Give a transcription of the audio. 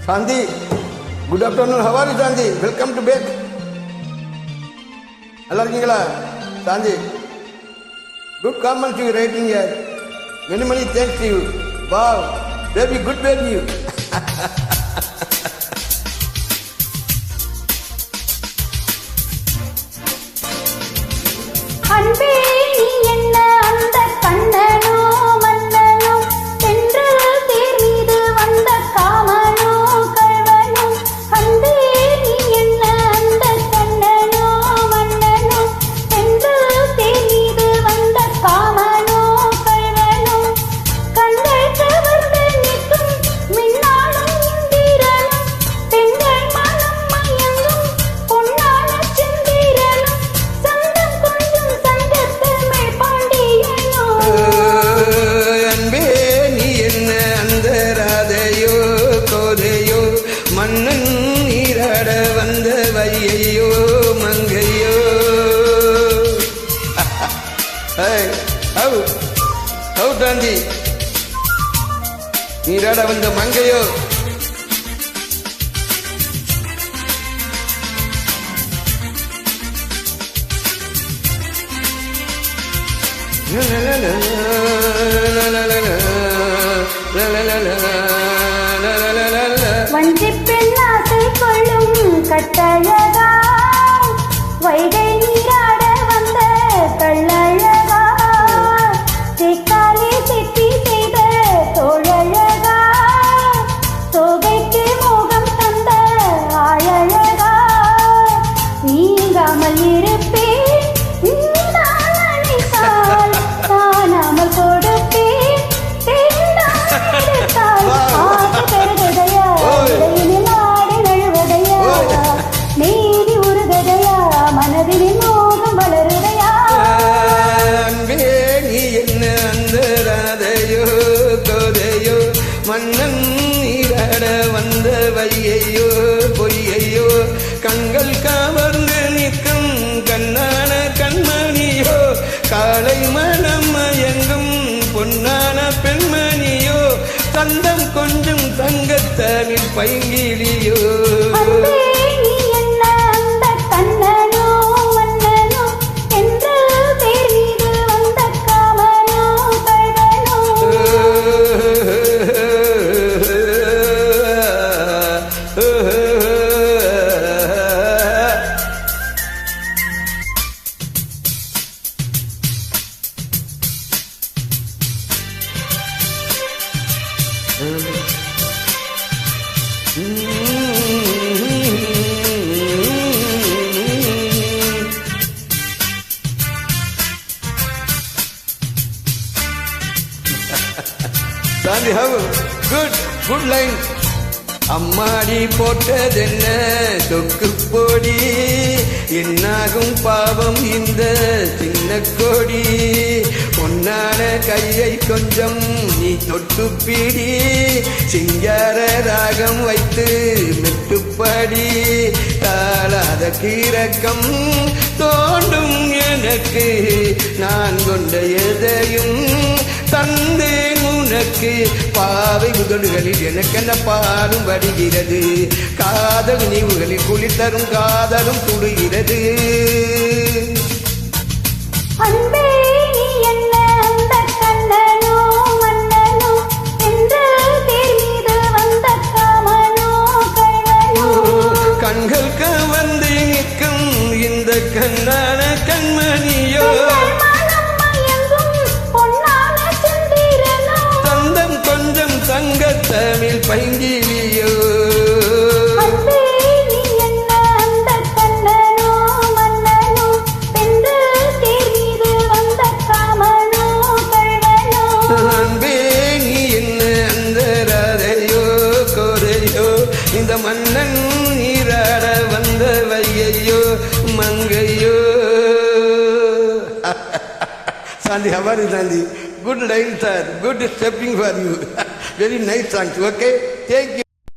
Shanti, good afternoon. How are you, Shanti? Welcome to bed. நல்லா இருக்கீங்களா சாந்தி? Good comments you writing here. Many thanks to you. Wow, baby, good baby. அன்பே நீ என்ன அந்த கண்ணனோ மன்னனோ தென்றல் தேர் மீது வந்த காமனோ கள்வனோ. அன்பே நீ என்ன அந்த கண்ணனோ மன்னனோ தென்றல் தேர் மீது வந்த காமனோ கள்வனோ. கண்கள் கவர்ந்து நிற்கும் மின்னாலும் இந்திரனும் பெண்கள் மனம் மயங்கும் பொன்னான செந்திரனும் சந்தம் கொஞ்சம் சங்கத்தமிழ் பாண்டியனோ. அன்பே நீ என்ன அந்த ராதையோ கோதையோ மன்னன் நீராட வந்த வையையோ மங்கையோ. ஹவு தாண்டி நீராட வந்த மங்கையோ. வஞ்சிப் பெண் ஆசை கொள்ளும் கட்டழகா வைகை நீராட வந்த கள்ளழகா. தேக்காலே செட்டி செய்த தோழழகா தோகைக்கு மோகம் தந்த ஆழழகா. நீங்காமல் இருப்பேன் காணாமல் கொடுப்பேன் பெருகதையா நாடி நழுவதையா நீதி உருகதையா மனதில் மோகம் வளருதையா. அன்பே நீ என்ன அந்த ராதையோ கோதையோ மன்னன் நீராட வந்த வையையோ பொய்யையோ. கண்கள் கவர்ந்து நிற்கும் கண்ணான கண்மணியோ காலை மனம் மயங்கும் பொன்னான பெண்மணியோ. தந்தம் கொஞ்சம் தங்கத்தமிழ் பைங்கிலியோ. Shanti, how good line. அம்மாடி போட்டதென்ன தொக்கு பொடி என்னாகும் பாவம் இந்த சின்ன கொடி. பொன்னான கையை கொஞ்சம் நீ தொட்டு பிடி சிங்கார ராகம் வைத்து மெட்டுப்படி. தாளாத கீரக்கம் தோண்டும் எனக்கு நான் கொண்ட எதையும் தந்தேன் உனக்கு. பாவை முதல்களில் எனக்கென்ன பாலும் வடிகிறது காதல் நினைவுகளில் குளித்தரும் காதலும் துடுகிறது. அன்பே நீ என்ன அந்த கண்ணனோ மன்னனோ தென்றல் தேர் மீது வந்த காமனோ கள்வனோ. கண்கள் கவர்ந்து நிற்கும் இந்த கண்ணான கண்மணியோ தந்தம் கொஞ்சம் தங்கத்தமிழ் பைங்கிலியோ. அன்பே நீ என்ன அந்த ராதையோ கோதையோ இந்த மன்னன் நீராட வந்த வையையோ மங்கையோ. Shanti, how are you, Shanti? Good line, sir. Good stepping for you. Very nice songs. Okay? Thank you.